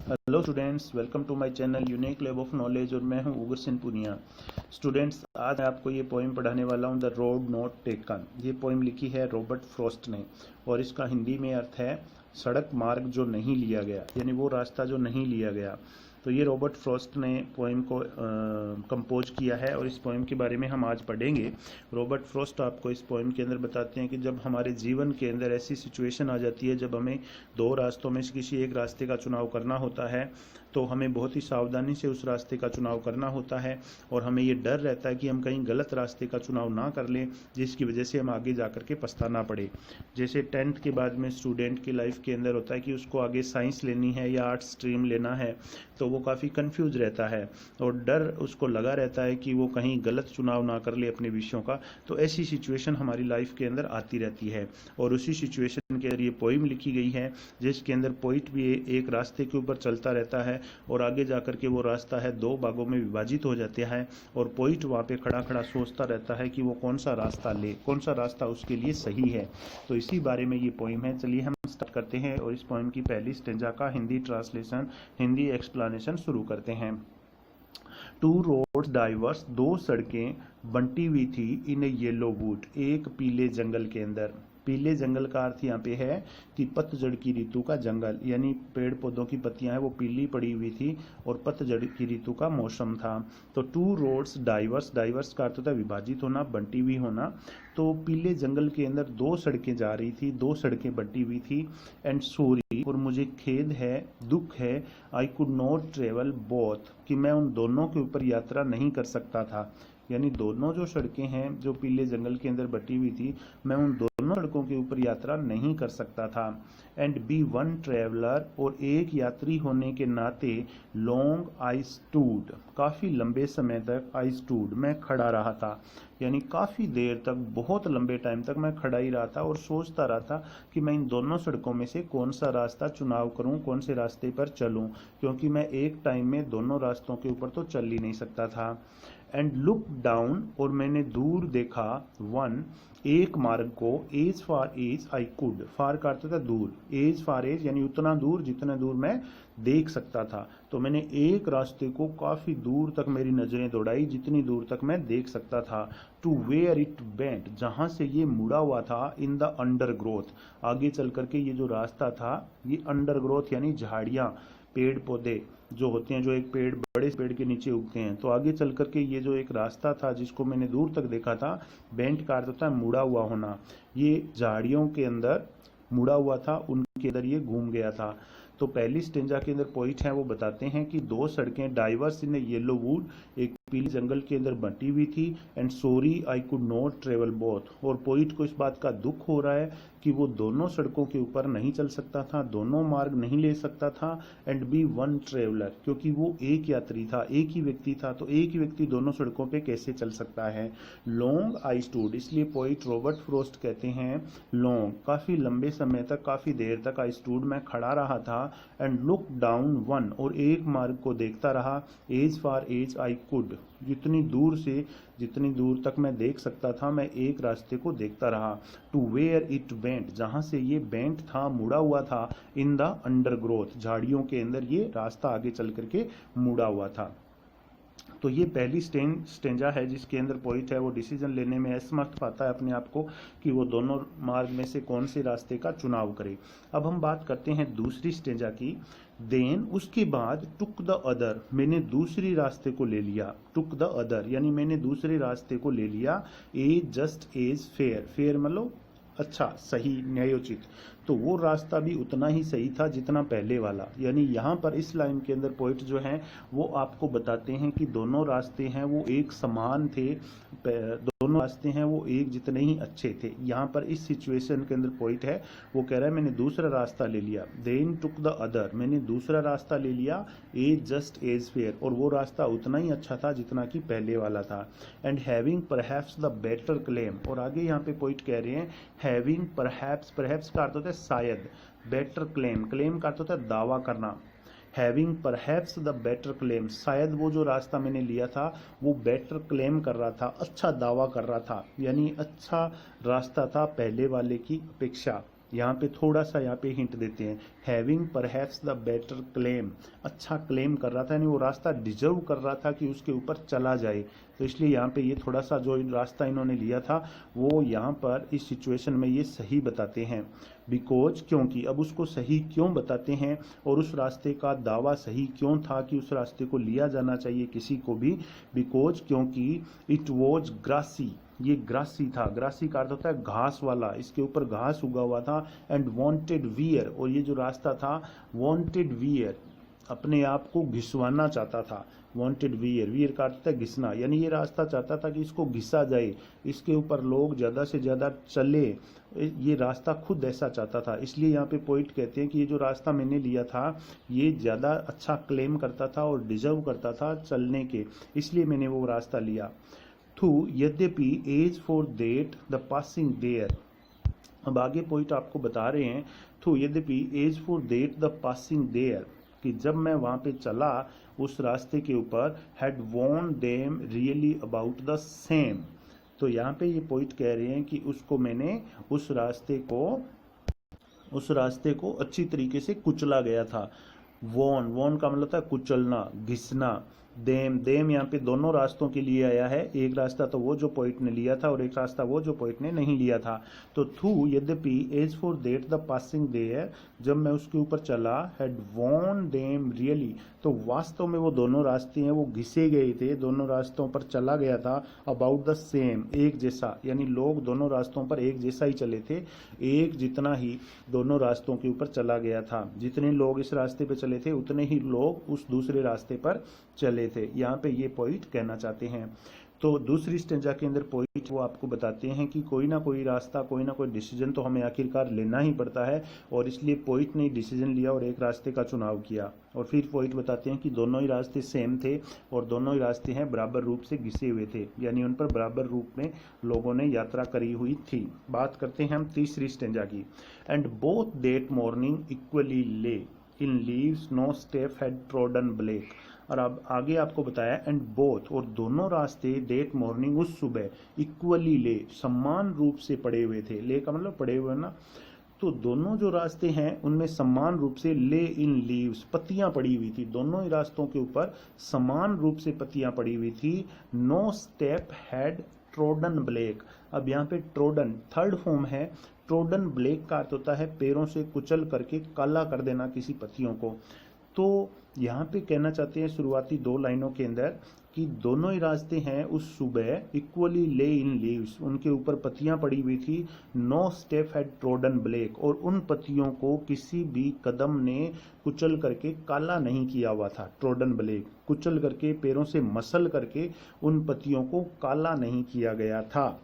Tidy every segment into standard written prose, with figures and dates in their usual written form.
Hello students, welcome to my channel unique lab of knowledge. और मैं हूं उगर Singh Punia. Students, आज मैं आपको ये पोइम पढ़ाने वाला हूं, द रोड नॉट टेकन। ये पोइम लिखी है रॉबर्ट फ्रॉस्ट ने और इसका हिंदी में अर्थ है सड़क मार्ग जो नहीं लिया गया, यानी वो रास्ता जो नहीं लिया गया। तो ये रॉबर्ट फ्रॉस्ट ने पोइम को कंपोज किया है और इस पोइम के बारे में हम आज पढ़ेंगे। रॉबर्ट फ्रॉस्ट आपको इस पोइम के अंदर बताते हैं कि जब हमारे जीवन के अंदर ऐसी सिचुएशन आ जाती है जब हमें दो रास्तों में से किसी एक रास्ते का चुनाव करना होता है, तो हमें बहुत ही सावधानी से उस रास्ते का चुनाव करना होता है और हमें ये डर रहता है कि हम कहीं गलत रास्ते का चुनाव ना कर लें जिसकी वजह से हम आगे जा कर के पछताना पड़े। जैसे 10th के बाद में स्टूडेंट की लाइफ के अंदर होता है कि उसको आगे साइंस लेनी है या आर्ट्स स्ट्रीम लेना है, तो वो काफ़ी कंफ्यूज रहता है और डर उसको लगा रहता है कि वो कहीं गलत चुनाव ना कर ले अपने विषयों का। तो ऐसी सिचुएशन हमारी लाइफ के अंदर आती रहती है और उसी सिचुएशन के अंदर ये पोइम लिखी गई है जिसके अंदर पोइट भी एक रास्ते के ऊपर चलता रहता है और आगे जाकर के वो रास्ता है दो भागों में विभाजित हो जाता है और पोइट वहाँ पे खड़ा खड़ा सोचता रहता है कि वो कौन सा रास्ता ले, कौन सा रास्ता उसके लिए सही है। तो इसी बारे में ये पोइम है। चलिए हम स्टार्ट करते हैं और इस पोइम की पहली स्टेंजा का हिंदी ट्रांसलेशन, हिंदी एक्सप्लेनेशन शुरू करते हैं। टू रोड्स डाइवर्स, दो सड़कें बंटी हुई थी इन ए येलो वुड, एक पीले जंगल के अंदर। पीले जंगल का अर्थ यहाँ पे है कि पतझड़ की ऋतु का जंगल, यानी पेड़ पौधों की पत्तियां हैं वो पीली पड़ी हुई थी और पतझड़ की ऋतु का मौसम था। तो टू रोड्स डाइवर्स, डाइवर्स का अर्थ होता है विभाजित होना, बंटी हुई होना। तो पीले जंगल के अंदर दो सड़कें जा रही थी, दो सड़कें बंटी हुई थी। एंड सॉरी, और मुझे खेद है, दुख है, I could not travel both, कि मैं उन दोनों के ऊपर यात्रा नहीं कर सकता था। यानी दोनों जो सड़कें हैं जो पीले जंगल के अंदर बटी हुई थी, मैं उन दोनों सड़कों के ऊपर यात्रा नहीं कर सकता था। एंड बी वन ट्रेवलर, और एक यात्री होने के नाते, लॉन्ग आई स्टूड, काफ़ी लंबे समय तक, आई स्टूड, मैं खड़ा रहा था। यानी काफ़ी देर तक, बहुत लंबे टाइम तक मैं खड़ा ही रहा था और सोचता रहा था कि मैं इन दोनों सड़कों में से कौन सा रास्ता चुनाव करूं, कौन से रास्ते पर चलूं, क्योंकि मैं एक टाइम में दोनों रास्तों के ऊपर तो चल ही नहीं सकता था। एंड लुक डाउन, और मैंने दूर देखा, वन, एक मार्ग को, as far as I could, far का अर्थ था दूर, एज फार एज यानी उतना दूर जितना दूर मैं देख सकता था। तो मैंने एक रास्ते को काफ़ी दूर तक मेरी नज़रें दौड़ाई जितनी दूर तक मैं देख सकता था। टू वेयर इट बेंट, जहाँ से ये मुड़ा हुआ था, इन द अंडर ग्रोथ, आगे चल करके ये जो रास्ता था ये अंडर ग्रोथ यानी झाड़ियाँ, पेड़ पौधे जो होते हैं, जो एक पेड़ बड़े पेड़ के नीचे उगते हैं, तो आगे चल करके ये जो एक रास्ता था जिसको मैंने दूर तक देखा था, बेंट का अर्थ होता है मुड़ा हुआ होना, ये झाड़ियों के अंदर मुड़ा हुआ था, उनके अंदर ये घूम गया था। तो पहली स्टेंजा के अंदर पॉइंट है वो बताते हैं कि दो सड़कें डाइवर्स इन येलो वुड, एक पीले जंगल के अंदर बंटी हुई थी। And sorry I could not travel both, और पोइट को इस बात का दुख हो रहा है कि वो दोनों सड़कों के ऊपर नहीं चल सकता था, दोनों मार्ग नहीं ले सकता था। एंड बी वन ट्रेवलर, क्योंकि वो एक यात्री था, एक ही व्यक्ति था, तो एक ही व्यक्ति दोनों सड़कों पे कैसे चल सकता है। लॉन्ग आई स्टूड, इसलिए पोइट रॉबर्ट फ्रॉस्ट कहते हैं लॉन्ग, काफ़ी लंबे समय तक, काफ़ी देर तक, आई स्टूड, मैं खड़ा रहा था। एंड लुक डाउन वन, और एक मार्ग को देखता रहा, as far as I could, जितनी दूर से जितनी दूर तक मैं देख सकता था मैं एक रास्ते को देखता रहा। टू वेयर इट बेंट, जहाँ से ये बेंट था, मुड़ा हुआ था, इन द अंडर ग्रोथ, झाड़ियों के अंदर ये रास्ता आगे चल करके मुड़ा हुआ था। तो ये पहली स्टेंजा है जिसके अंदर पोइट है वो डिसीजन लेने में असमर्थ पाता है अपने आप को कि वो दोनों मार्ग में से कौन से रास्ते का चुनाव करे। अब हम बात करते हैं दूसरी स्टेंजा की। देन, उसके बाद, टुक द अदर, मैंने दूसरी रास्ते को ले लिया। टुक द अदर यानी मैंने दूसरे रास्ते को ले लिया। As just as fair, fair मतलब अच्छा, सही, न्यायोचित, तो वो रास्ता भी उतना ही सही था जितना पहले वाला। यानी यहाँ पर इस लाइन के अंदर पोइट जो हैं वो आपको बताते हैं कि दोनों रास्ते हैं वो एक समान थे, दोनों रास्ते हैं वो एक जितने ही अच्छे थे। यहाँ पर इस सिचुएशन के अंदर पोइट है वो कह रहा है मैंने दूसरा रास्ता ले लिया। देन टुक द अदर, मैंने दूसरा रास्ता ले लिया, एज जस्ट एज फेयर, और वो रास्ता उतना ही अच्छा था जितना कि पहले वाला था। And having perhaps the better claim, और आगे यहाँ पे पोइट कह रहे हैं हैविंग परहैप्स, परहैप्स का अर्थ होता है शायद, बेटर क्लेम, क्लेम का अर्थ होता है दावा करना। Having perhaps the better claim, शायद वो जो रास्ता मैंने लिया था वो बेटर क्लेम कर रहा था, अच्छा दावा कर रहा था, यानी अच्छा रास्ता था पहले वाले की अपेक्षा। यहाँ पे थोड़ा सा यहाँ पे हिंट देते हैं, having perhaps the better claim, अच्छा क्लेम कर रहा था, यानी वो रास्ता डिजर्व कर रहा था कि उसके ऊपर चला जाए। तो इसलिए यहाँ पे ये थोड़ा सा जो रास्ता इन्होंने लिया था वो यहाँ पर इस सिचुएशन में ये सही बताते हैं। बिकॉज, क्योंकि, अब उसको सही क्यों बताते हैं और उस रास्ते का दावा सही क्यों था कि उस रास्ते को लिया जाना चाहिए किसी को भी। बिकॉज, क्योंकि इट वॉज ग्रासी, ये ग्रासी था, ग्रासी का अर्थ होता है घास वाला, इसके ऊपर घास उगा हुआ था। एंड वांटेड वियर, और ये जो रास्ता था वांटेड वियर, अपने आप को घिसवाना चाहता था। वांटेड वियर, वियर का अर्थ है घिसना, यानी ये रास्ता चाहता था कि इसको घिसा जाए, इसके ऊपर लोग ज़्यादा से ज़्यादा चले, ये रास्ता खुद ऐसा चाहता था। इसलिए यहाँ पे पोइट कहते हैं कि ये जो रास्ता मैंने लिया था ये ज़्यादा अच्छा क्लेम करता था और डिजर्व करता था चलने के, इसलिए मैंने वो रास्ता लिया। थू यद्यपि as for that the passing there, अब आगे पॉइंट आपको बता रहे हैं, थू यद्यपि as for that the passing there, कि जब मैं वहाँ पे चला उस रास्ते के ऊपर, had worn them really about the same. तो यहाँ पे ये पॉइंट कह रहे हैं कि उसको मैंने उस रास्ते को अच्छी तरीके से कुचला गया था। वॉन का मतलब था कुचलना, घिसना। देम यहाँ पे दोनों रास्तों के लिए आया है, एक रास्ता तो वो जो पोइट ने लिया था और एक रास्ता वो जो पोइट ने नहीं लिया था। तो थू यद्यपि as for that the passing there, जब मैं उसके ऊपर चला, हैड वॉन देम रियली, तो वास्तव में वो दोनों रास्ते हैं वो घिसे गए थे, दोनों रास्तों पर चला गया था। अबाउट द सेम, एक जैसा, यानी लोग दोनों रास्तों पर एक जैसा ही चले थे, एक जितना ही दोनों रास्तों के ऊपर चला गया था। जितने लोग इस रास्ते पे चले थे उतने ही लोग उस दूसरे रास्ते पर चले थे, यहाँ पे ये पॉइंट कहना चाहते हैं। तो दूसरी स्टेंजा के अंदर पॉइंट वो आपको बताते हैं कि कोई ना कोई रास्ता, कोई ना कोई डिसीजन तो हमें आखिरकार लेना ही पड़ता है, और इसलिए पॉइंट ने डिसीजन लिया और एक रास्ते का चुनाव किया। और फिर पॉइंट बताते हैं कि दोनों ही रास्ते सेम थे और दोनों ही रास्ते हैं बराबर रूप से घिसे हुए थे, यानी उन पर बराबर रूप में लोगों ने यात्रा करी हुई थी। बात करते हैं हम तीसरी स्टेंजा की। And both that morning equally lay in leaves no step had trodden black. और अब आगे आपको बताया एंड बोथ, और दोनों रास्ते डेट मॉर्निंग, उस सुबह, इक्वली ले, समान रूप से पड़े हुए थे। ले का मतलब पड़े हुए ना, तो दोनों जो रास्ते हैं उनमें समान रूप से ले इन लीव्स, पत्तियां पड़ी हुई थी, दोनों ही रास्तों के ऊपर समान रूप से पत्तियां पड़ी हुई थी। No step had trodden black, अब यहाँ पे ट्रोडन थर्ड फॉर्म है, ट्रोडन ब्लैक का अर्थ होता है पैरों से कुचल करके काला कर देना किसी पत्तियों को। तो यहाँ पे कहना चाहते हैं शुरुआती दो लाइनों के अंदर कि दोनों ही रास्ते हैं उस सुबह इक्वली ले इन लीव्स, उनके ऊपर पत्तियां पड़ी हुई थी। No step had trodden black, और उन पत्तियों को किसी भी कदम ने कुचल करके काला नहीं किया हुआ था। ट्रोडन ब्लैक, कुचल करके पैरों से मसल करके उन पत्तियों को काला नहीं किया गया था।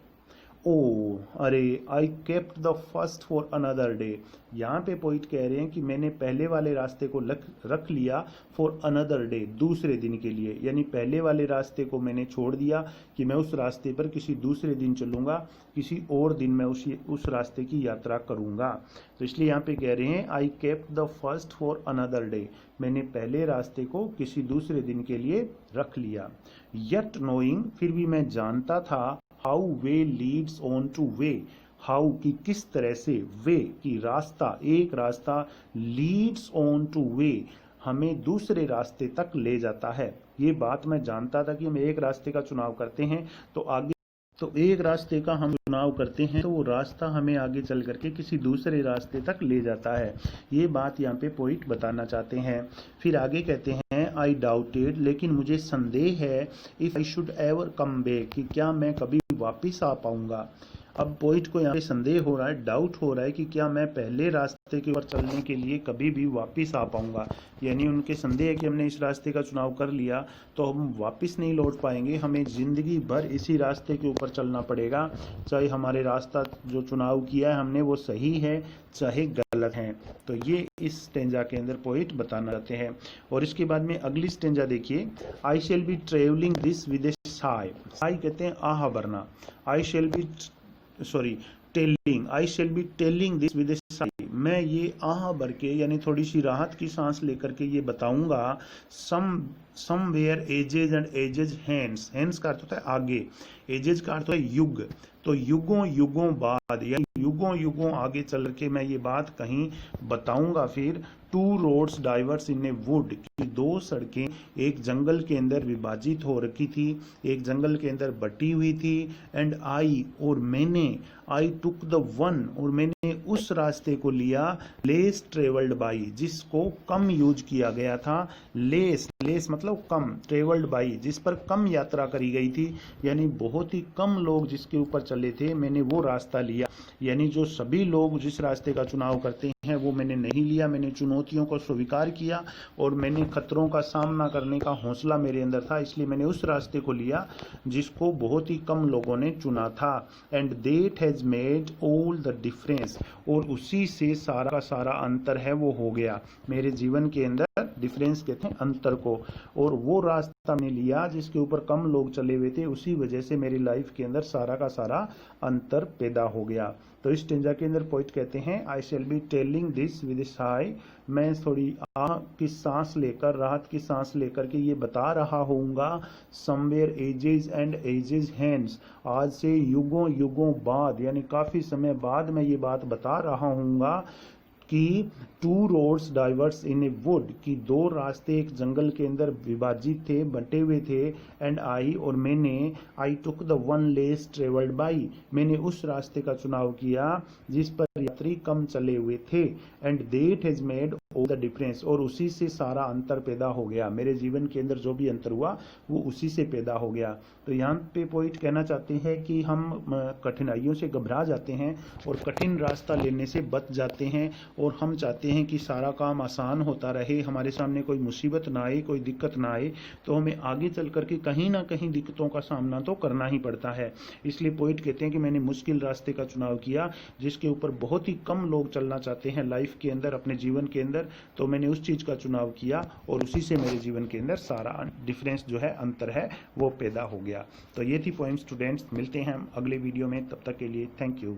ओ अरे, I kept the first for another day, यहाँ पे पॉइंट कह रहे हैं कि मैंने पहले वाले रास्ते को रख लिया फॉर अनदर डे, दूसरे दिन के लिए, यानी पहले वाले रास्ते को मैंने छोड़ दिया कि मैं उस रास्ते पर किसी दूसरे दिन चलूंगा, किसी और दिन मैं उस रास्ते की यात्रा करूंगा। तो इसलिए यहाँ पे कह रहे हैं I kept the first for another day, मैंने पहले रास्ते को किसी दूसरे दिन के लिए रख लिया। यट नोइंग, फिर भी मैं जानता था, how way Leeds on two way, how की किस तरह से, वे की रास्ता, एक रास्ता, लीड्स ऑन टू वे हमें दूसरे रास्ते तक ले जाता है। ये बात मैं जानता था कि हम एक रास्ते का चुनाव करते हैं तो एक रास्ते का हम चुनाव करते हैं तो वो रास्ता हमें आगे चल करके किसी दूसरे रास्ते तक ले जाता है। ये बात यहाँ पे पॉइंट बताना चाहते हैं। फिर आगे कहते हैं आई डाउटेड, लेकिन मुझे संदेह है, if I should ever come back, कि क्या मैं कभी वापिस आ पाऊंगा। अब पॉइंट को यहाँ पे संदेह हो रहा है, डाउट हो रहा है कि क्या मैं पहले रास्ते के ऊपर चलने के लिए कभी भी वापस आ पाऊंगा, यानी उनके संदेह है कि हमने इस रास्ते का चुनाव कर लिया तो हम वापस नहीं लौट पाएंगे, हमें जिंदगी भर इसी रास्ते के ऊपर चलना पड़ेगा, चाहे हमारे रास्ता जो चुनाव किया है हमने वो सही है चाहे गलत है। तो ये इस स्टेंजा के अंदर पॉइंट बताना चाहते हैं। और इसके बाद में अगली स्टेंजा देखिए, I shall be travelling this with a sigh, sigh कहते हैं आह भरना, I shall be I shall be telling this with a sigh, मैं ये आह भर के यानी थोड़ी सी राहत की सांस लेकर के ये बताऊंगा, somewhere edges and edges hands, hands का अर्थ होता है आगे, एजेज का अर्थ होता है युग, तो युगों युगों बाद या युगों युगों आगे चल के मैं ये बात कहीं बताऊंगा फिर। Two roads diverse in a wood, कि दो सड़कें एक जंगल के अंदर विभाजित हो रखी थी, एक जंगल के अंदर बटी हुई थी। एंड आई, और मैंने, आई टुक द वन, और मैंने उस रास्ते को लिया, लेस ट्रेवल्ड बाई, जिसको कम यूज किया गया था। लेस, लेस मतलब कम, ट्रेवल्ड बाई जिस पर कम यात्रा करी गई थी, यानी बहुत ही कम लोग जिसके ऊपर चले थे, मैंने वो रास्ता लिया। यानी जो सभी लोग जिस रास्ते का चुनाव करते हैं वो मैंने नहीं लिया। मैंने चुनौतियों को स्वीकार किया और मैंने खतरों का सामना करने का हौसला मेरे अंदर था, इसलिए मैंने उस रास्ते को लिया जिसको बहुत ही कम लोगों ने चुना था। And that has made all the difference, और उसी से सारा का सारा अंतर है वो हो गया मेरे जीवन के अंदर। डिफरेंस कहते हैं अंतर को, और वो रास्ता मैंने लिया जिसके ऊपर कम लोग चले हुए थे, उसी वजह से मेरी लाइफ के अंदर सारा का सारा अंतर पैदा हो गया। तो इस स्टेंजा के अंदर पोइट कहते हैं, I shall be telling this with sigh, मैं थोड़ी की सांस लेकर, राहत की सांस लेकर के ये बता रहा होऊंगा। Somewhere ages and ages hands, आज से युगों युगों बाद, यानी काफी समय बाद मैं ये बात बता रहा होऊंगा कि two roads diverse in a wood, कि दो रास्ते एक जंगल के अंदर विभाजित थे, बंटे हुए थे। एंड आई, और मैंने, I took the one less travelled by, मैंने उस रास्ते का चुनाव किया जिस पर यात्री कम चले हुए थे। And that has made all the difference, और उसी से सारा अंतर पैदा हो गया। मेरे जीवन के अंदर जो भी अंतर हुआ वो उसी से पैदा हो गया। तो यहाँ पे पोइट कहना चाहते हैं कि हम कठिनाइयों से घबरा जाते हैं और कठिन रास्ता लेने से बच जाते हैं, और हम चाहते हैं कि सारा काम आसान होता रहे, हमारे सामने कोई मुसीबत ना आए, कोई दिक्कत ना आए। तो हमें आगे चल करके कहीं ना कहीं दिक्कतों का सामना तो करना ही पड़ता है। इसलिए पोइट कहते हैं कि मैंने मुश्किल रास्ते का चुनाव किया जिसके ऊपर बहुत ही कम लोग चलना चाहते हैं लाइफ के अंदर, अपने जीवन के अंदर। तो मैंने उस चीज का चुनाव किया और उसी से मेरे जीवन के अंदर सारा डिफरेंस जो है, अंतर है, वो पैदा हो गया। तो ये थी पोएम स्टूडेंट्स। मिलते हैं हम अगले वीडियो में, तब तक के लिए थैंक यू।